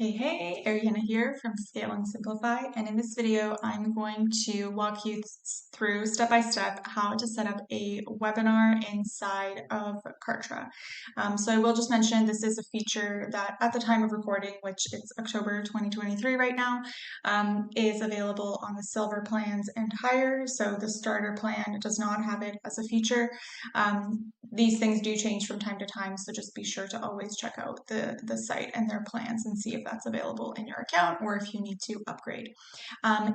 Hey, Ariana here from Scale and Simplify, and in this video I'm going to walk you through step by step how to set up a webinar inside of Kartra. So I will just mention this is a feature that at the time of recording, which it's October 2023 right now, is available on the silver plans and higher. So the starter plan does not have it as a feature. These things do change from time to time, so just be sure to always check out the site and their plans and see if that's available in your account or if you need to upgrade.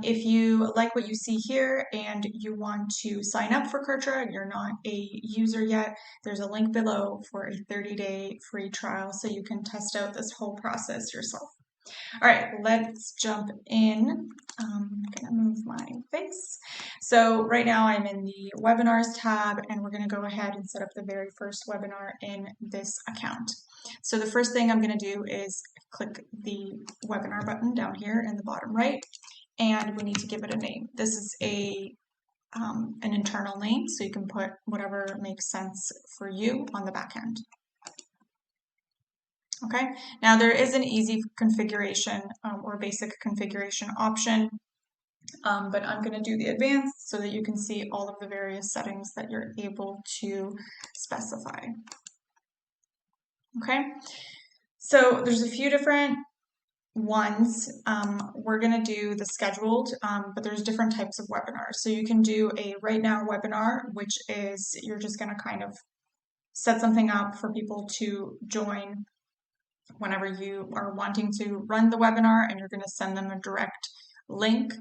If you like what you see here and you want to sign up for Kartra and you're not a user yet, there's a link below for a 30-day free trial so you can test out this whole process yourself. All right, let's jump in. I'm gonna move my face. So right now I'm in the webinars tab and we're gonna go ahead and set up the very first webinar in this account. So the first thing I'm gonna do is click the webinar button down here in the bottom right, and we need to give it a name. This is an internal name, so you can put whatever makes sense for you on the back end. Okay, now there is an easy configuration or basic configuration option, but I'm going to do the advanced so that you can see all of the various settings that you're able to specify. Okay, so there's a few different ones. We're going to do the scheduled, but there's different types of webinars. So you can do a right now webinar, which is you're just going to kind of set something up for people to join whenever you are wanting to run the webinar, and you're going to send them a direct link.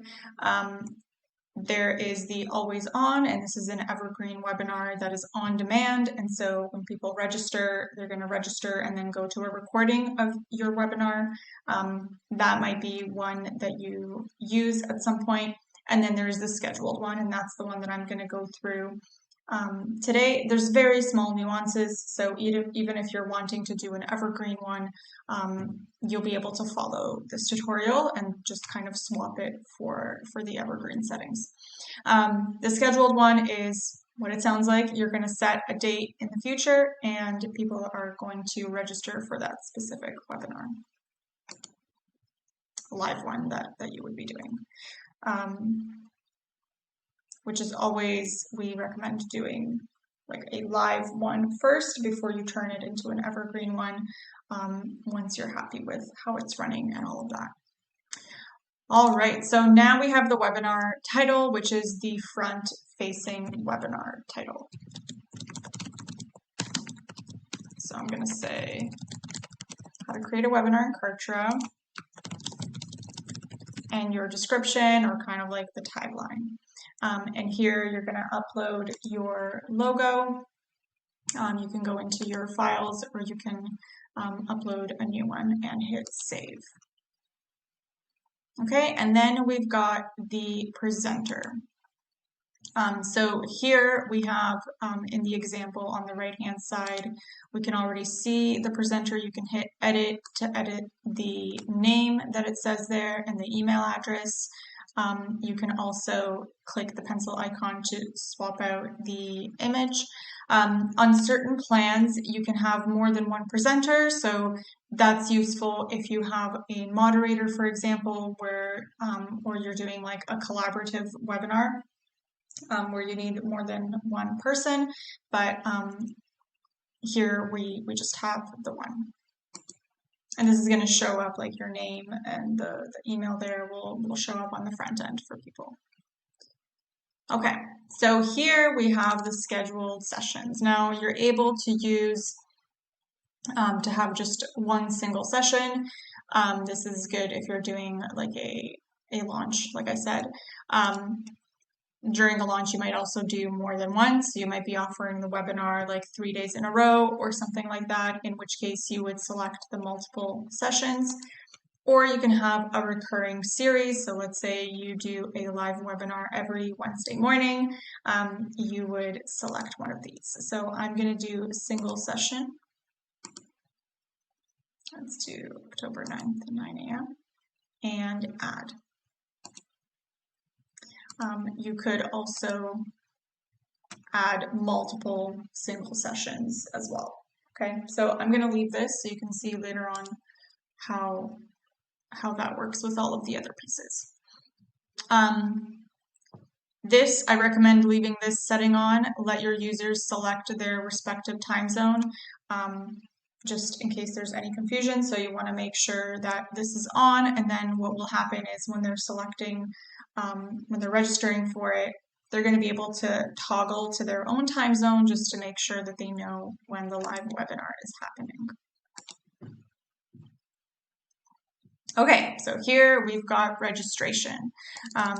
There is the always on, and this is an evergreen webinar that is on demand. And so when people register, they're going to register and then go to a recording of your webinar. That might be one that you use at some point. And then there's the scheduled one, and that's the one that I'm going to go through today. There's very small nuances, so even if you're wanting to do an evergreen one, you'll be able to follow this tutorial and just kind of swap it for the evergreen settings. The scheduled one is what it sounds like. You're going to set a date in the future and people are going to register for that specific webinar, live one that you would be doing. Which is always, we recommend doing like a live one first before you turn it into an evergreen one, once you're happy with how it's running and all of that. All right, so now we have the webinar title, which is the front-facing webinar title. So I'm going to say how to create a webinar in Kartra, and your description, or kind of like the tagline. And here you're going to upload your logo. You can go into your files, or you can upload a new one and hit save. Okay, and then we've got the presenter. So here we have, in the example on the right hand side, we can already see the presenter. You can hit edit to edit the name that it says there and the email address. You can also click the pencil icon to swap out the image. On certain plans, you can have more than one presenter, so that's useful if you have a moderator, for example, where or you're doing like a collaborative webinar where you need more than one person, but here we just have the one. And this is going to show up like your name, and the email there will show up on the front end for people. Okay, so here we have the scheduled sessions. Now you're able to use to have just one single session. This is good if you're doing like a launch, like I said. During a launch, you might also do more than once. You might be offering the webinar like 3 days in a row or something like that, in which case you would select the multiple sessions. Or you can have a recurring series. So let's say you do a live webinar every Wednesday morning. You would select one of these. So I'm going to do a single session. Let's do October 9th at 9 a.m. and add. You could also add multiple single sessions as well. Okay, so I'm going to leave this so you can see later on how how that works with all of the other pieces. This, I recommend leaving this setting on. Let your users select their respective time zone, just in case there's any confusion. So you want to make sure that this is on, and then what will happen is when they're selecting, when they're registering for it, they're going to be able to toggle to their own time zone just to make sure that they know when the live webinar is happening. Okay, so here we've got registration.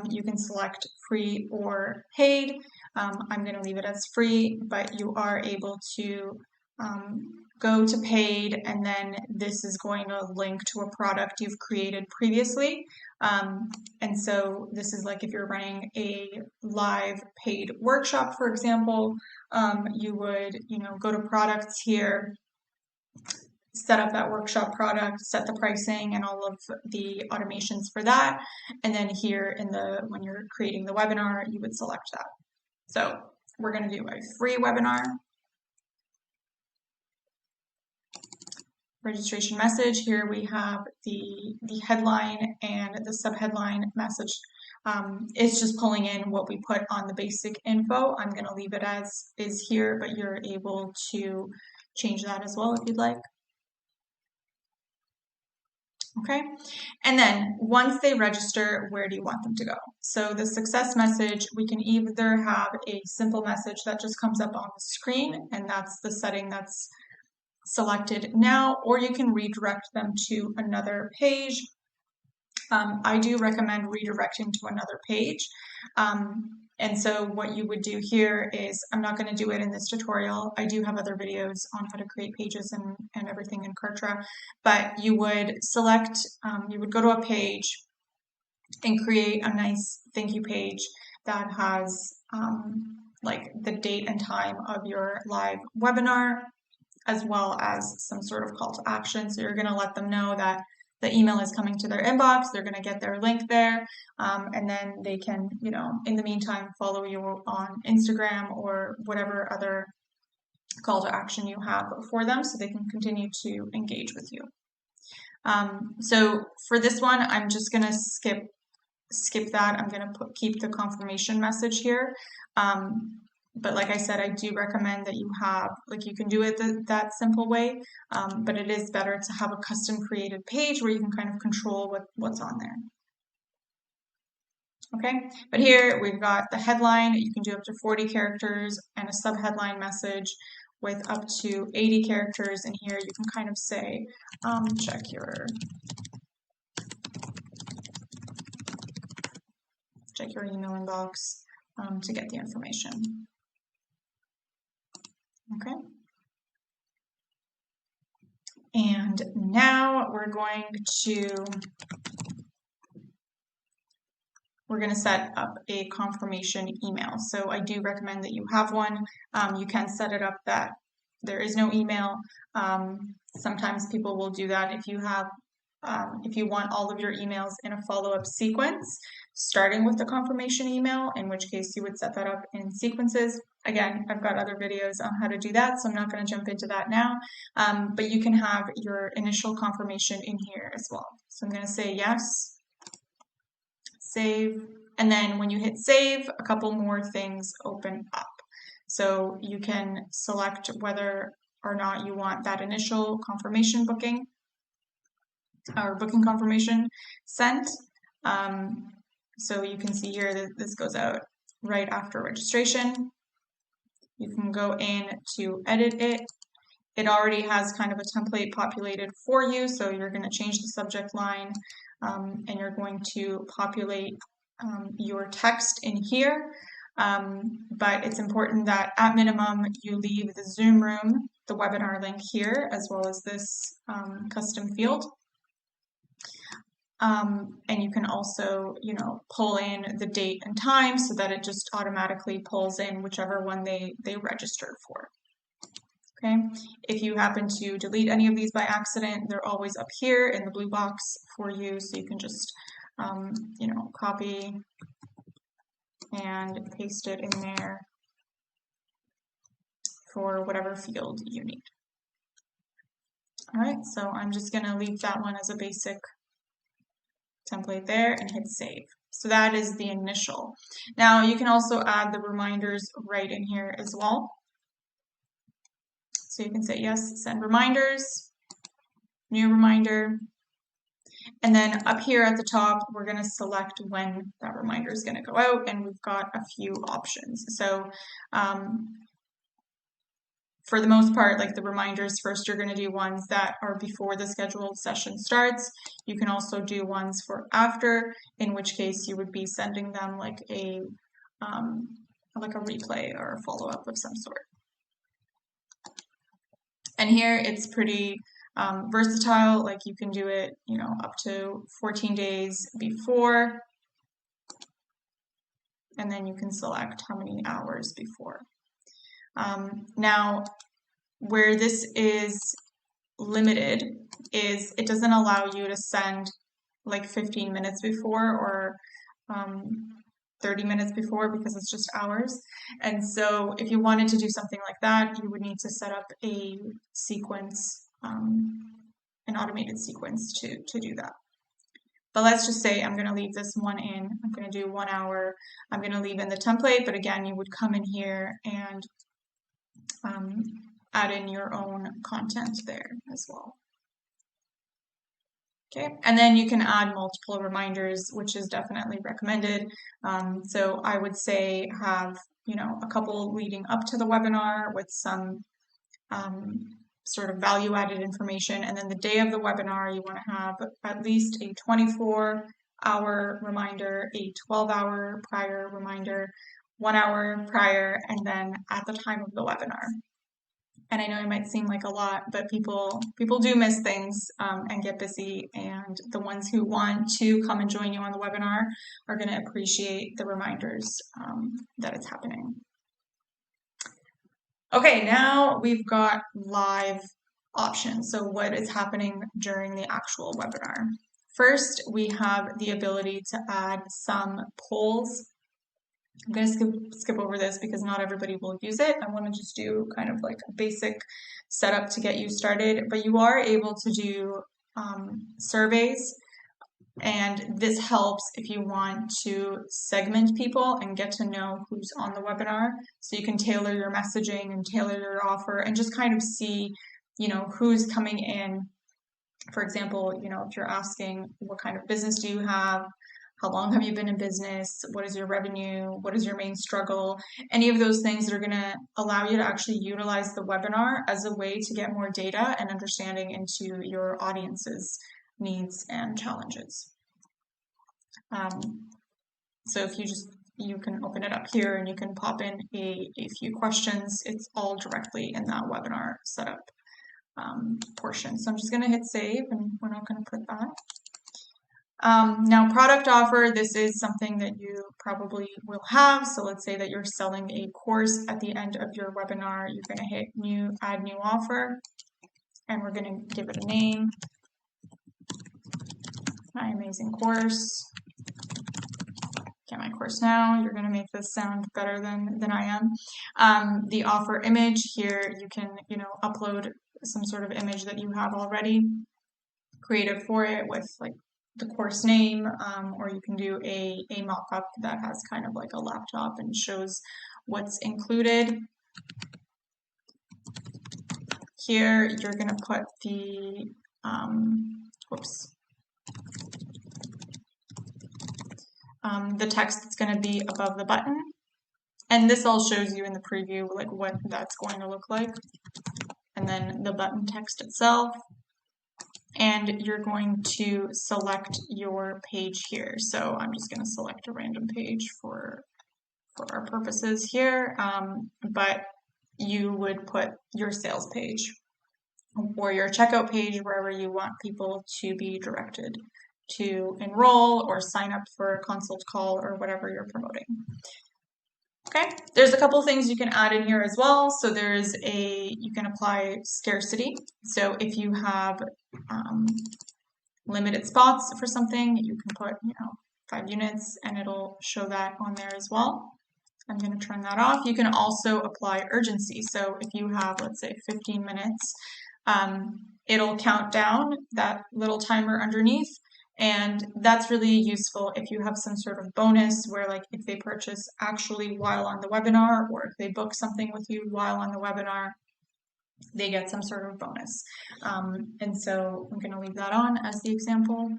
You can select free or paid. I'm going to leave it as free, but you are able to go to paid, and then this is going to link to a product you've created previously. And so this is like if you're running a live paid workshop, for example, you would, go to products here, set up that workshop product, set the pricing and all of the automations for that. And then here when you're creating the webinar, you would select that. So we're going to do a free webinar. Registration message. Here we have the headline and the subheadline message. It's just pulling in what we put on the basic info. I'm going to leave it as is here, but you're able to change that as well if you'd like. Okay, and then once they register, where do you want them to go? So the success message, we can either have a simple message that just comes up on the screen, and that's the setting that's selected now, or you can redirect them to another page. I do recommend redirecting to another page. And so what you would do here is, I'm not going to do it in this tutorial. I do have other videos on how to create pages and everything in Kartra, but you would select, you would go to a page and create a nice thank you page that has like the date and time of your live webinar, as well as some sort of call to action. So you're going to let them know that the email is coming to their inbox, they're going to get their link there, and then they can, in the meantime, follow you on Instagram or whatever other call to action you have for them so they can continue to engage with you. So for this one, I'm just going to skip that. I'm going to keep the confirmation message here. But like I said, I do recommend that you have, you can do it that simple way, but it is better to have a custom created page where you can kind of control what's on there. Okay, but here we've got the headline. You can do up to 40 characters and a subheadline message with up to 80 characters. And here you can kind of say, check your email inbox to get the information. Okay. And now we're going to set up a confirmation email. So I do recommend that you have one. You can set it up that there is no email. Sometimes people will do that if you have, if you want all of your emails in a follow-up sequence, starting with the confirmation email, in which case you would set that up in sequences. Again, I've got other videos on how to do that, so I'm not going to jump into that now, but you can have your initial confirmation in here as well. So I'm going to say yes, save, and then when you hit save, a couple more things open up. So you can select whether or not you want that initial confirmation booking or booking confirmation sent. So you can see here that this goes out right after registration. You can go in to edit it. It already has kind of a template populated for you, so you're going to change the subject line and you're going to populate your text in here. But it's important that at minimum you leave the Zoom room, the webinar link here, as well as this custom field. And you can also, pull in the date and time so that it just automatically pulls in whichever one they registered for. Okay. If you happen to delete any of these by accident, they're always up here in the blue box for you. So you can just, copy and paste it in there for whatever field you need. All right. So I'm just going to leave that one as a basic template there, and hit save. So that is the initial. Now you can also add the reminders right in here as well. So you can say yes, send reminders, new reminder, and then up here at the top, we're going to select when that reminder is going to go out, and we've got a few options. So for the most part, like the reminders, first you're going to do ones that are before the scheduled session starts. You can also do ones for after, in which case you would be sending them like a replay or a follow-up of some sort. And here it's pretty versatile, like you can do it, you know, up to 14 days before, and then you can select how many hours before. Now, where this is limited is it doesn't allow you to send like 15 minutes before or 30 minutes before, because it's just hours. And so if you wanted to do something like that, you would need to set up a sequence, an automated sequence to do that. But let's just say I'm going to leave this one in. I'm going to do 1 hour. I'm going to leave in the template, but again, you would come in here and add in your own content there as well. Okay, and then you can add multiple reminders, which is definitely recommended. So I would say have, you know, a couple leading up to the webinar with some sort of value-added information, and then the day of the webinar, you want to have at least a 24-hour reminder, a 12-hour prior reminder, 1 hour prior, and then at the time of the webinar. And I know it might seem like a lot, but people do miss things and get busy, and the ones who want to come and join you on the webinar are going to appreciate the reminders that it's happening. Okay, now we've got live options. So what is happening during the actual webinar? First, we have the ability to add some polls. I'm going to skip over this because not everybody will use it. I want to just do kind of like a basic setup to get you started, but you are able to do surveys, and this helps if you want to segment people and get to know who's on the webinar, so you can tailor your messaging and tailor your offer and just kind of see, you know, who's coming in. For example, you know, if you're asking what kind of business do you have, how long have you been in business? What is your revenue? What is your main struggle? Any of those things that are going to allow you to actually utilize the webinar as a way to get more data and understanding into your audience's needs and challenges. So if you can open it up here and you can pop in a few questions. It's all directly in that webinar setup portion. So I'm just going to hit save, and we're not going to put that. Now, product offer, this is something that you probably will have. So let's say that you're selling a course at the end of your webinar. You're going to hit add new offer, and we're going to give it a name. My amazing course. Get my course now. You're going to make this sound better than I am. The offer image here, you can, you know, upload some sort of image that you have already created for it with like the course name, or you can do a mock-up that has kind of like a laptop and shows what's included. Here, you're going to put the, the text that's going to be above the button. And this all shows you in the preview like what that's going to look like. And then the button text itself. And you're going to select your page here. So I'm just going to select a random page for our purposes here. But you would put your sales page or your checkout page wherever you want people to be directed to enroll or sign up for a consult call or whatever you're promoting. Okay, there's a couple things you can add in here as well. So you can apply scarcity. So if you have limited spots for something, you can put, 5 units, and it'll show that on there as well. I'm going to turn that off. You can also apply urgency. So if you have, let's say, 15 minutes, it'll count down that little timer underneath, And that's really useful if you have some sort of bonus where, like, if they purchase actually while on the webinar, or if they book something with you while on the webinar, they get some sort of bonus. And so I'm going to leave that on as the example.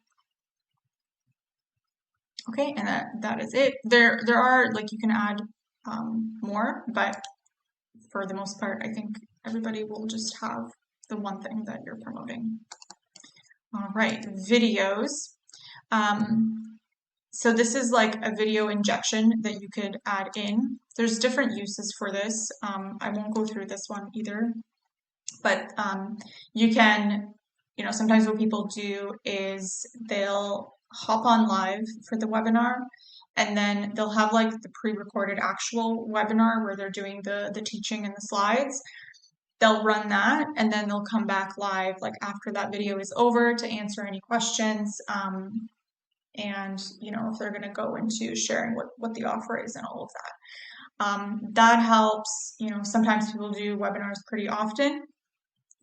Okay, and that is it. There are, like, you can add more, but for the most part, I think everybody will just have the one thing that you're promoting. All right, videos. So this is like a video injection that you could add in. There's different uses for this. I won't go through this one either, but you can, sometimes what people do is they'll hop on live for the webinar, and then they'll have like the pre-recorded actual webinar where they're doing the teaching and the slides. They'll run that, and then they'll come back live like after that video is over to answer any questions. And if they're going to go into sharing what the offer is and all of that. That helps. Sometimes people do webinars pretty often,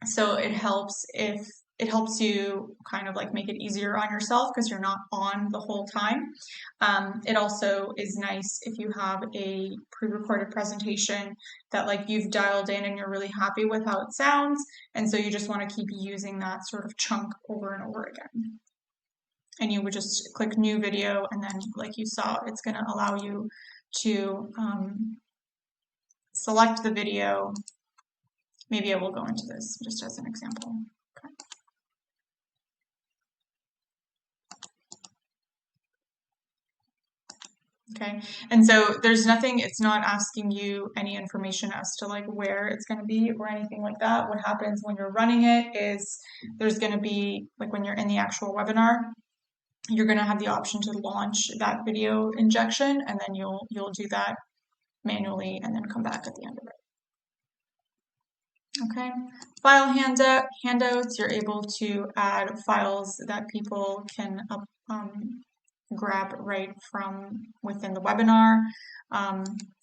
so it helps if it helps you kind of like make it easier on yourself because you're not on the whole time. It also is nice if you have a pre-recorded presentation that like you've dialed in and you're really happy with how it sounds, and so you just want to keep using that sort of chunk over and over again. And you would just click new video, and then like you saw, it's going to allow you to select the video. Maybe I will go into this just as an example. Okay, and so there's nothing, it's not asking you any information as to like where it's going to be or anything like that. What happens when you're running it is there's going to be, like when you're in the actual webinar, you're going to have the option to launch that video injection, and then you'll do that manually and then come back at the end of it. Okay, file handouts, you're able to add files that people can grab right from within the webinar.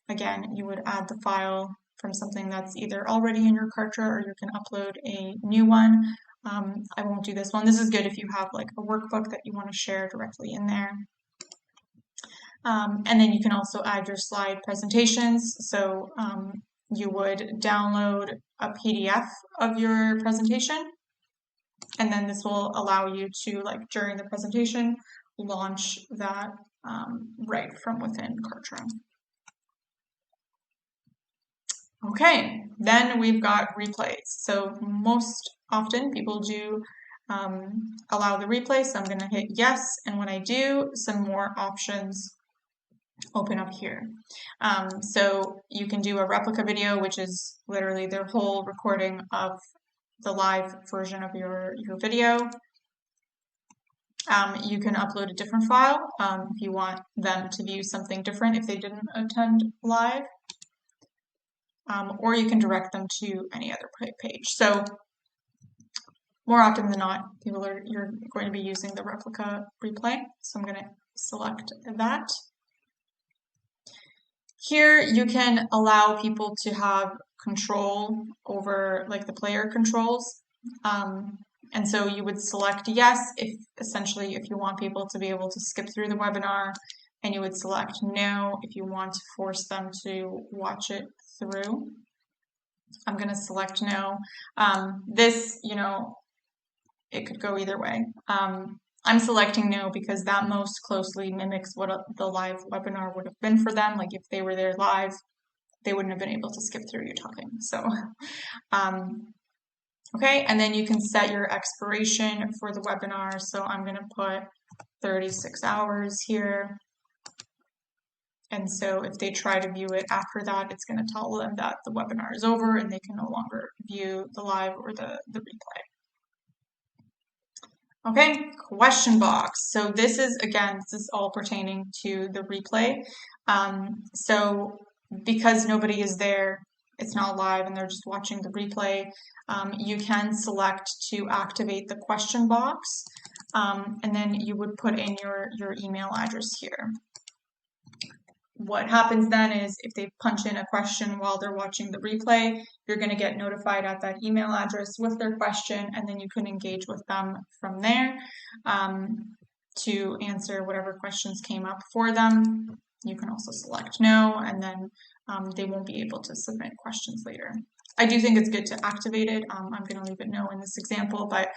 Again, you would add the file from something that's either already in your Kartra, or you can upload a new one. I won't do this one. This is good if you have like a workbook that you want to share directly in there. And then you can also add your slide presentations. So you would download a PDF of your presentation, and then this will allow you to, like, during the presentation, launch that right from within Kartra. Okay, then we've got replays. So most often people do allow the replay, so I'm going to hit yes, and when I do, some more options open up here. So you can do a replica video, which is literally their whole recording of the live version of your video. You can upload a different file if you want them to view something different if they didn't attend live. Or you can direct them to any other page. So more often than not, you're going to be using the replica replay. So I'm going to select that. Here you can allow people to have control over like the player controls. And so you would select yes if you want people to be able to skip through the webinar, and you would select no if you want to force them to watch it through. I'm going to select no. This, it could go either way. I'm selecting no because that most closely mimics what the live webinar would have been for them. Like if they were there live, they wouldn't have been able to skip through you talking. So, okay, and then you can set your expiration for the webinar. So I'm going to put 36 hours here. And so if they try to view it after that, it's going to tell them that the webinar is over and they can no longer view the live or the replay. Okay, question box. So this is all pertaining to the replay. So because nobody is there, it's not live and they're just watching the replay, you can select to activate the question box, and then you would put in your email address here. What happens then is if they punch in a question while they're watching the replay, you're going to get notified at that email address with their question, and then you can engage with them from there. to answer whatever questions came up for them. You can also select no, and then they won't be able to submit questions later. I do think it's good to activate it. I'm going to leave it no in this example, but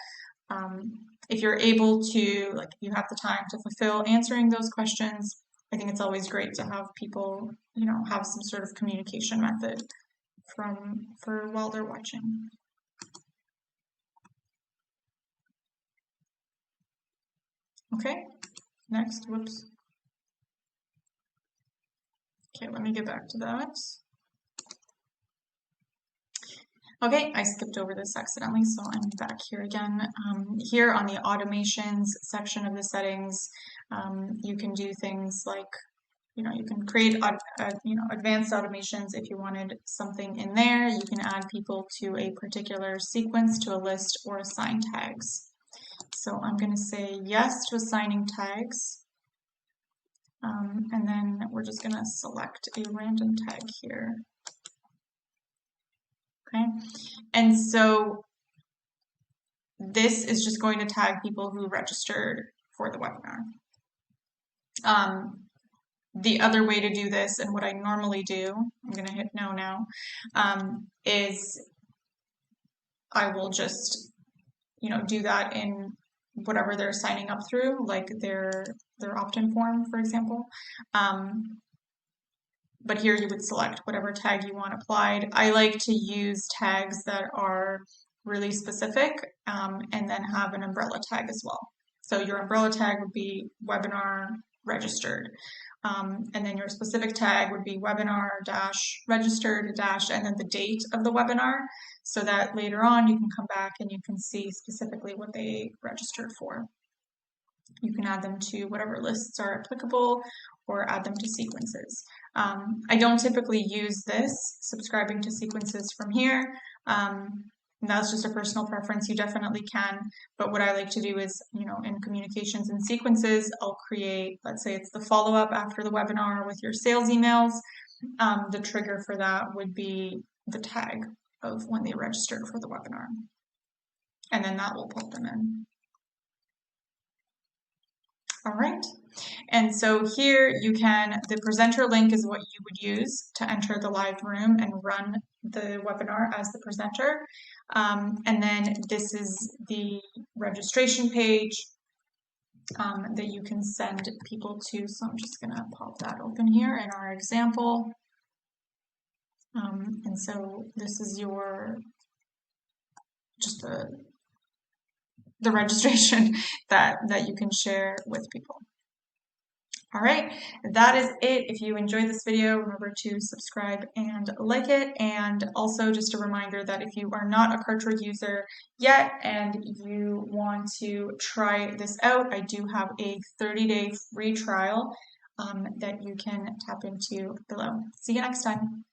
if you're able to, like, if you have the time to fulfill answering those questions, I think it's always great to have people, you know, have some sort of communication method for while they're watching. Okay, next, whoops. Okay, let me get back to that. Okay, I skipped over this accidentally, so I'm back here again. Here on the automations section of the settings, you can do things like, you know, you can create, you know, advanced automations if you wanted something in there. You can add people to a particular sequence, to a list, or assign tags. So I'm going to say yes to assigning tags. And then we're just going to select a random tag here. Okay, and so this is just going to tag people who registered for the webinar. The other way to do this, and what I normally do, I'm going to hit no now, is I will just, you know, do that in whatever they're signing up through, like their opt-in form, for example. But here you would select whatever tag you want applied. I like to use tags that are really specific, and then have an umbrella tag as well. So your umbrella tag would be webinar registered. And then your specific tag would be webinar dash registered dash and then the date of the webinar, so that later on you can come back and you can see specifically what they registered for. You can add them to whatever lists are applicable or add them to sequences. I don't typically use this, subscribing to sequences from here. That's just a personal preference. You definitely can, but what I like to do is, you know, in communications and sequences, I'll create, let's say it's the follow-up after the webinar with your sales emails. The trigger for that would be the tag of when they registered for the webinar. And then that will put them in. All right, and so here you can, the presenter link is what you would use to enter the live room and run the webinar as the presenter. And then this is the registration page that you can send people to. So I'm just gonna pop that open here in our example. And so this is your, just the registration that you can share with people. All right, that is it. If you enjoyed this video, remember to subscribe and like it. And also just a reminder that if you are not a Kartra user yet and you want to try this out, I do have a 30-day free trial that you can tap into below. See you next time.